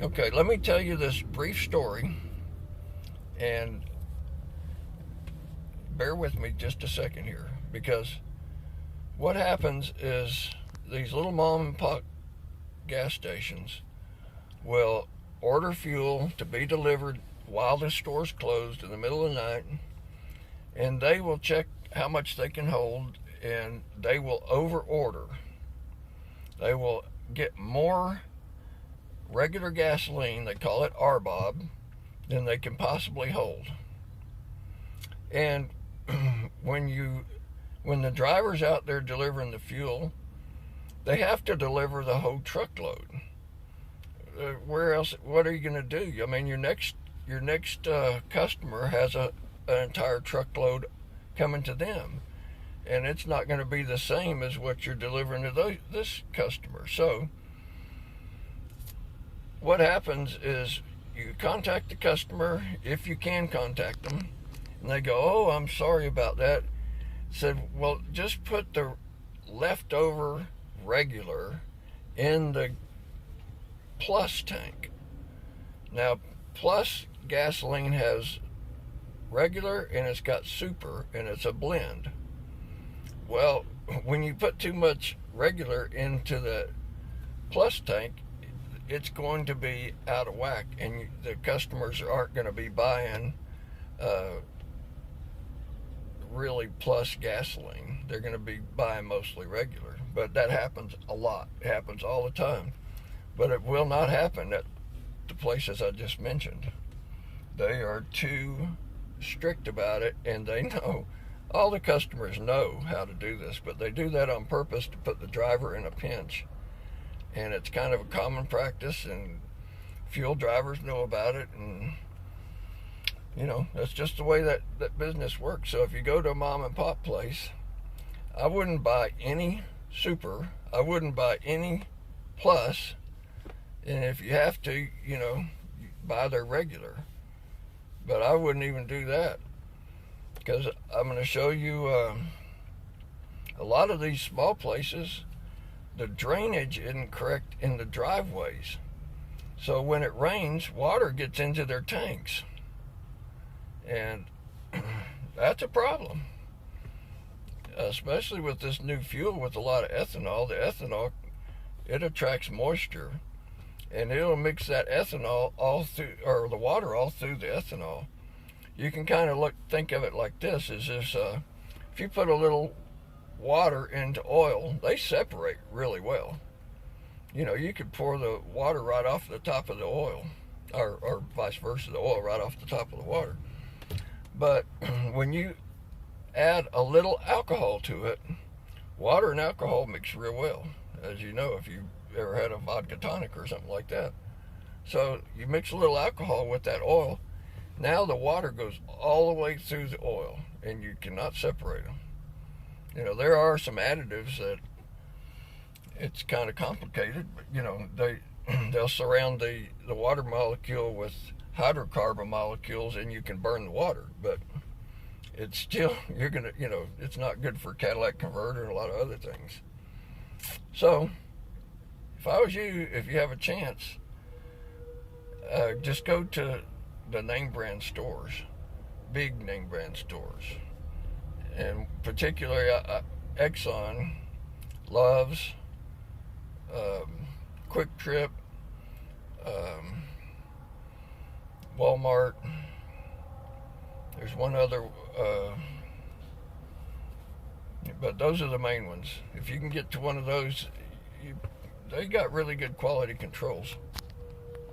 Okay, let me tell you this brief story, and bear with me just a second here, because what happens is these little mom and pop gas stations will order fuel to be delivered while the store's closed in the middle of the night, and they will check how much they can hold, and they will over order. They will get more regular gasoline, they call it RBOB, than they can possibly hold. And when you when the driver's out there delivering the fuel, they have to deliver the whole truckload. Where else? What are you going to do? I mean, your next customer has an entire truckload coming to them, and it's not going to be the same as what you're delivering to this customer. So what happens is you contact the customer if you can contact them, and they go, "Oh, I'm sorry about that." Said, "Well, just put the leftover regular in the plus tank." Now, plus gasoline has regular and it's got super, and it's a blend. Well, when you put too much regular into the plus tank, it's going to be out of whack, and the customers aren't going to be buying uh, really plus gasoline. They're going to be buying mostly regular. But that happens a lot. It happens all the time. But it will not happen at the places I just mentioned. They are too strict about it, and they know, all the customers know how to do this, but they do that on purpose to put the driver in a pinch. And it's kind of a common practice, and fuel drivers know about it, and that's just the way that business works. So if you go to a mom and pop place, I wouldn't buy any super, I wouldn't buy any plus, and if you have to, buy their regular. But I wouldn't even do that, because I'm going to show you a lot of these small places, the drainage isn't correct in the driveways. So when it rains, water gets into their tanks. And that's a problem, especially with this new fuel with a lot of ethanol. The ethanol, it attracts moisture, and it'll mix that ethanol all through, or the water all through the ethanol. You can kind of think of it like this: is this if you put a little water into oil, they separate really well. You could pour the water right off the top of the oil, or vice versa, the oil right off the top of the water. But when you add a little alcohol to it, water and alcohol mix real well, as you know if you ever had a vodka tonic or something like that. So you mix a little alcohol with that oil. Now the water goes all the way through the oil, and you cannot separate them. There are some additives that it's kind of complicated, but they'll surround the water molecule with hydrocarbon molecules, and you can burn the water. But it's still, you're gonna, it's not good for catalytic converter and a lot of other things. So if I was you, if you have a chance, just go to the name brand stores, big name brand stores, and particularly Exxon, Love's, Quick Trip, Walmart. There's one other, but those are the main ones. If you can get to one of those, they got really good quality controls.